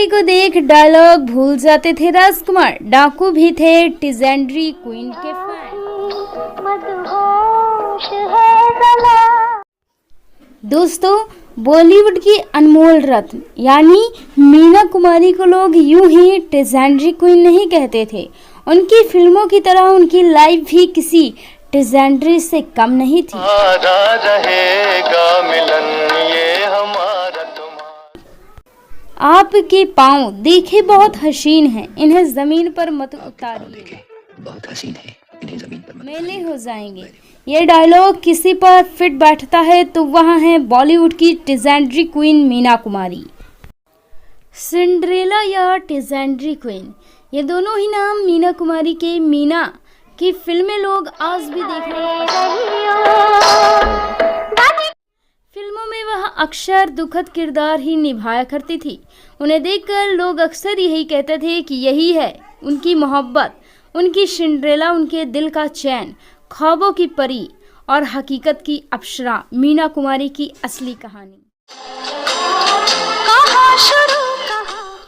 कुमारी को देख डायलॉग भूल जाते थे राजकुमार, डाकू भी थे टिजेंड्री क्वीन के फैन। दोस्तों, बॉलीवुड की अनमोल रत्न यानी मीना कुमारी को लोग यूं ही टिजेंड्री क्वीन नहीं कहते थे। उनकी फिल्मों की तरह उनकी लाइफ भी किसी टिजेंड्री से कम नहीं थी। रहेगा मिलन ये हमारा तुम्हारा। आपके पाँव देखे बहुत हसीन हैं, इन्हें जमीन पर मत उतारिए, बहुत हसीन है, इन्हें जमीन पर मत मेले हो जाएंगे। ये डायलॉग किसी पर फिट बैठता है तो वहाँ है बॉलीवुड की टिजेंड्री क्वीन मीना कुमारी। सिंड्रेला या टिजेंड्री क्वीन, ये दोनों ही नाम मीना कुमारी के मीना की फिल्में लोग आज भी देख रहे हैं। फिल्मों में वह अक्सर दुखद किरदार ही निभाया करती थी। उन्हें देखकर लोग अक्सर यही कहते थे कि यही है उनकी मोहब्बत, उनकी सिंड्रेला, उनके दिल का चैन, ख्वाबों की परी और हकीकत की अप्सरा मीना कुमारी की असली कहानी।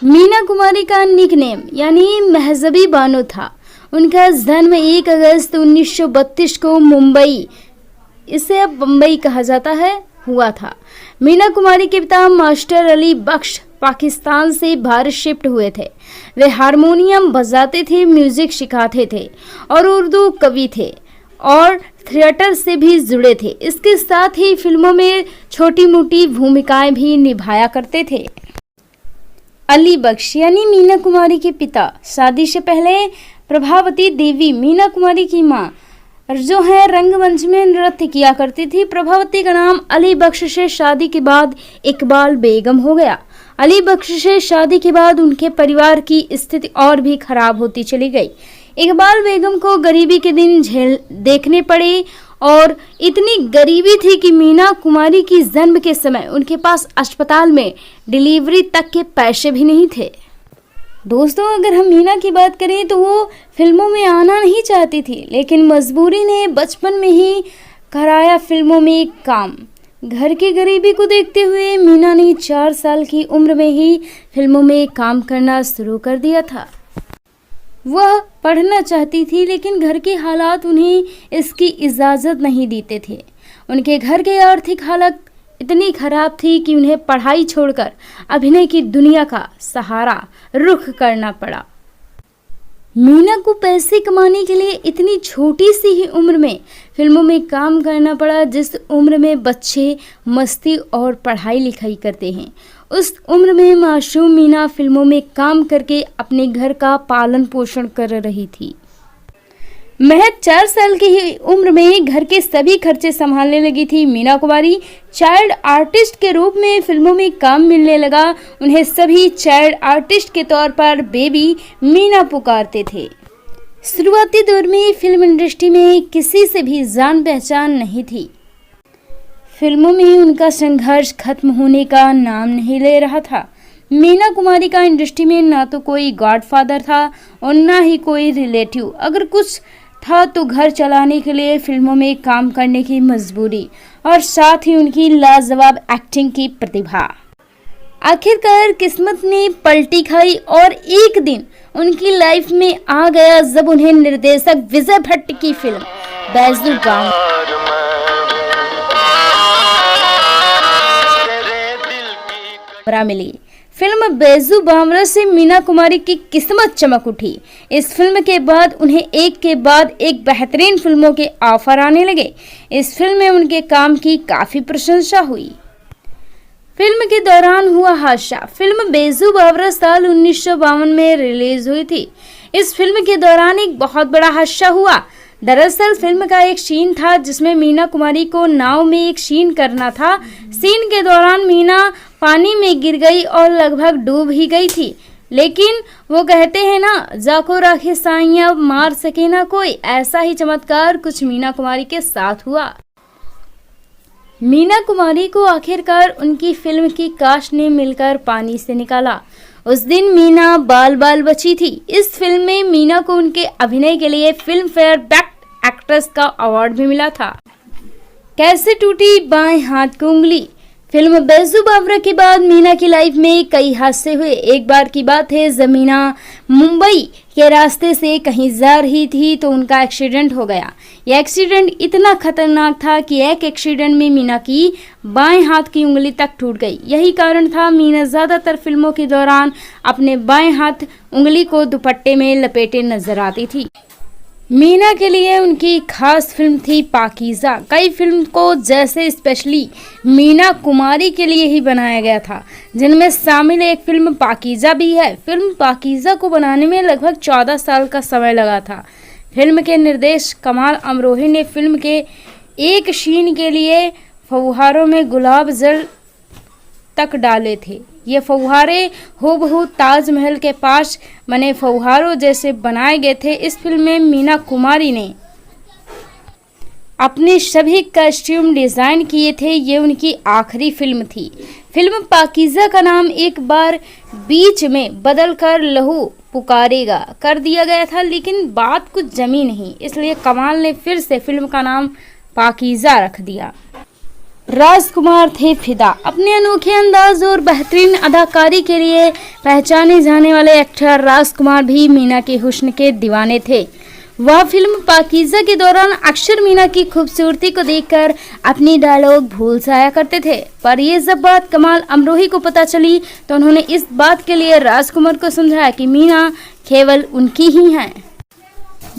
मीना कुमारी का निकनेम यानी महजबी बानो था। उनका जन्म 1 अगस्त 1932 को मुंबई, इसे अब बम्बई कहा जाता है, हुआ था। मीना कुमारी के पिता मास्टर अली बख्श पाकिस्तान से भारत शिफ्ट हुए थे। वे हारमोनियम बजाते थे, म्यूजिक सिखाते थे और उर्दू कवि थे और थिएटर से भी जुड़े थे। इसके साथ ही फिल्मों में छोटी मोटी भूमिकाएं भी निभाया करते थे। अली बख्श यानी मीना कुमारी के पिता शादी से पहले प्रभावती देवी मीना कुमारी की मां जो है रंगमंच में नृत्य किया करती थी। प्रभावती का नाम अली बख्श से शादी के बाद इकबाल बेगम हो गया। अली बख्श से शादी के बाद उनके परिवार की स्थिति और भी खराब होती चली गई। इकबाल बेगम को गरीबी के दिन देखने पड़े और इतनी गरीबी थी कि मीना कुमारी की जन्म के समय उनके पास अस्पताल में डिलीवरी तक के पैसे भी नहीं थे। दोस्तों, अगर हम मीना की बात करें तो वो फिल्मों में आना नहीं चाहती थी, लेकिन मजबूरी ने बचपन में ही कराया फिल्मों में काम। घर की गरीबी को देखते हुए मीना ने 4 साल की उम्र में ही फिल्मों में काम करना शुरू कर दिया था। वह पढ़ना चाहती थी, लेकिन घर के हालात उन्हें इसकी इजाज़त नहीं देते थे। उनके घर के आर्थिक हालत इतनी खराब थी कि उन्हें पढ़ाई छोड़कर अभिनय की दुनिया का सहारा रुख करना पड़ा। मीना को पैसे कमाने के लिए इतनी छोटी सी ही उम्र में फिल्मों में काम करना पड़ा, जिस उम्र में बच्चे मस्ती और पढ़ाई लिखाई करते हैं। उस उम्र में मासूम मीना फिल्मों में काम करके अपने घर का पालन पोषण कर रही थी। महज 4 साल की ही उम्र में घर के सभी खर्चे संभालने लगी थी मीना कुमारी। चाइल्ड आर्टिस्ट के रूप में फिल्मों में काम मिलने लगा। उन्हें सभी चाइल्ड आर्टिस्ट के तौर पर बेबी मीना पुकारते थे। शुरुआती दौर में फिल्म इंडस्ट्री में किसी से भी जान पहचान नहीं थी। फिल्मों में उनका संघर्ष खत्म होने का नाम नहीं ले रहा था। मीना कुमारी का इंडस्ट्री में ना तो कोई गॉडफादर था और ना ही कोई रिलेटिव। अगर कुछ था तो घर चलाने के लिए फिल्मों में काम करने की मजबूरी और साथ ही उनकी लाजवाब एक्टिंग की प्रतिभा। आखिरकार किस्मत ने पलटी खाई और एक दिन उनकी लाइफ में आ गया जब उन्हें निर्देशक विजय भट्ट की फिल्म बैजू बावरा मिली। फिल्म बैजू बावरा से मीना कुमारी की किस्मत चमक उठी। इस फिल्म के बाद उन्हें एक के बाद एक बेहतरीन फिल्मों के ऑफर आने लगे। इस फिल्म में उनके काम की काफी प्रशंसा हुई। फिल्म के दौरान हुआ हादसा। फिल्म बैजू बावरा साल 1952 में रिलीज हुई थी। इस फिल्म के दौरान एक बहुत बड़ा हादसा हुआ। दरअसल फिल्म का एक सीन था जिसमें मीना कुमारी को नाव में एक सीन करना था। सीन के दौरान मीना पानी में गिर गई और लगभग डूब ही गई थी, लेकिन वो कहते हैं ना, जाको राखे साइयां मार सके ना कोई, ऐसा ही चमत्कार कुछ मीना कुमारी के साथ हुआ। मीना कुमारी को आखिरकार उनकी फिल्म की कास्ट ने मिलकर पानी से निकाला। उस दिन मीना बाल बाल बची थी। इस फिल्म में मीना को उनके अभिनय के लिए फिल्म फेयर बेस्ट एक्ट्रेस का अवार्ड भी मिला था। कैसे टूटी बाएं हाथ की उंगली, फिल्म बैजू बावरा के बाद मीना की लाइफ में कई हादसे हुए। एक बार की बात है, जब मीना मुंबई के रास्ते से कहीं जा रही थी तो उनका एक्सीडेंट हो गया। यह एक्सीडेंट इतना खतरनाक था कि एक एक्सीडेंट में मीना की बाएं हाथ की उंगली तक टूट गई। यही कारण था मीना ज्यादातर फिल्मों के दौरान अपने बाएं हाथ उंगली को दुपट्टे में लपेटे नजर आती थी। मीना के लिए उनकी खास फिल्म थी पाकीज़ा। कई फिल्म को जैसे स्पेशली मीना कुमारी के लिए ही बनाया गया था, जिनमें शामिल एक फिल्म पाकीज़ा भी है। फिल्म पाकीज़ा को बनाने में लगभग 14 साल का समय लगा था। फिल्म के निर्देशक कमाल अमरोही ने फिल्म के एक सीन के लिए फव्वारों में गुलाब जल तक डाले थे। ये फव्वारे हूबहू ताजमहल के पास बने फव्वारों जैसे बनाए गए थे। इस फिल्म में मीना कुमारी ने अपने सभी कॉस्ट्यूम डिजाइन किए थे। ये उनकी आखिरी फिल्म थी। फिल्म पाकीज़ा का नाम एक बार बीच में बदलकर लहू पुकारेगा कर दिया गया था, लेकिन बात कुछ जमी नहीं, इसलिए कमाल ने फिर से फिल्म का नाम पाकीज़ा रख दिया। राजकुमार थे फिदा। अपने अनोखे अंदाज और बेहतरीन अदाकारी के लिए पहचाने जाने वाले एक्टर राजकुमार भी मीना के हुस्न के दीवाने थे। वह फिल्म पाकीज़ा के दौरान अक्सर मीना की खूबसूरती को देखकर अपनी डायलॉग भूल जाया करते थे। पर ये जब बात कमाल अमरोही को पता चली तो उन्होंने इस बात के लिए राजकुमार को समझाया कि मीना केवल उनकी ही हैं।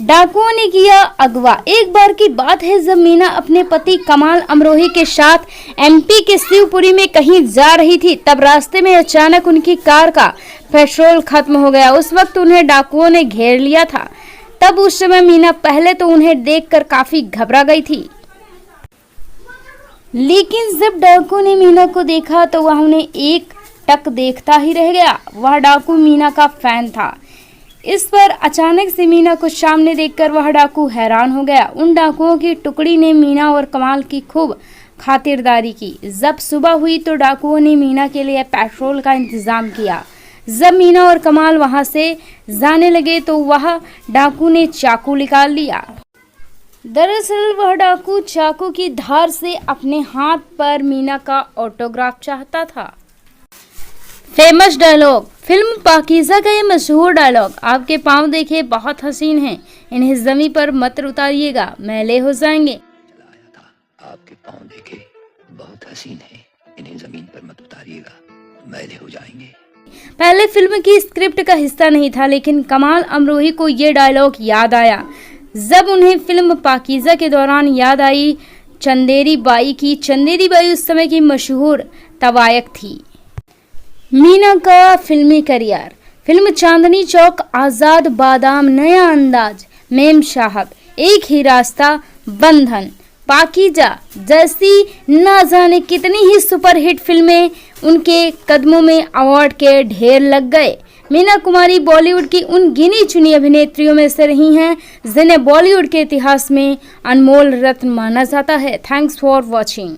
डाकुओं ने किया अगवा। एक बार की बात है, जब मीना अपने पति कमाल अमरोही के साथ एमपी के शिवपुरी में कहीं जा रही थी, तब रास्ते में अचानक उनकी कार का पेट्रोल खत्म हो गया। उस वक्त उन्हें डाकुओं ने घेर लिया था। तब उस समय मीना पहले तो उन्हें देखकर काफी घबरा गई थी, लेकिन जब डाकुओं ने मीना को देखा तो वह उन्हें एक टक देखता ही रह गया। वह डाकू मीना का फैन था। इस पर अचानक से मीना को सामने देखकर वह डाकू हैरान हो गया। उन डाकुओं की टुकड़ी ने मीना और कमाल की खूब खातिरदारी की। जब सुबह हुई तो डाकुओं ने मीना के लिए पेट्रोल का इंतजाम किया। जब मीना और कमाल वहां से जाने लगे तो वह डाकू ने चाकू निकाल लिया। दरअसल वह डाकू चाकू की धार से अपने हाथ पर मीना का ऑटोग्राफ चाहता था। Famous dialogue. फिल्म पाकीज़ा का ये मशहूर डायलॉग, आपके पाँव देखे बहुत हसीन हैं, इन्हें जमीन पर मत उतारिएगा, मैले हो जाएंगे। आपके पाँव देखे बहुत हसीन हैं, इन्हें जमीन पर मत उतारिएगा, मैले हो जाएंगे। पहले फिल्म की स्क्रिप्ट का हिस्सा नहीं था, लेकिन कमाल अमरोही को ये डायलॉग याद आया जब उन्हें फिल्म पाकीज़ा के दौरान याद आई चंदेरी बाई की। चंदेरी बाई उस समय की मशहूर तवायक थी। मीना का फिल्मी करियर। फिल्म चांदनी चौक, आजाद, बादाम, नया अंदाज, मेम साहब, एक ही रास्ता, बंधन, पाकीज़ा जैसी ना जाने कितनी ही सुपरहिट फिल्में उनके कदमों में अवार्ड के ढेर लग गए। मीना कुमारी बॉलीवुड की उन गिनी चुनी अभिनेत्रियों में से रही हैं जिन्हें बॉलीवुड के इतिहास में अनमोल रत्न माना जाता है। Thanks for watching.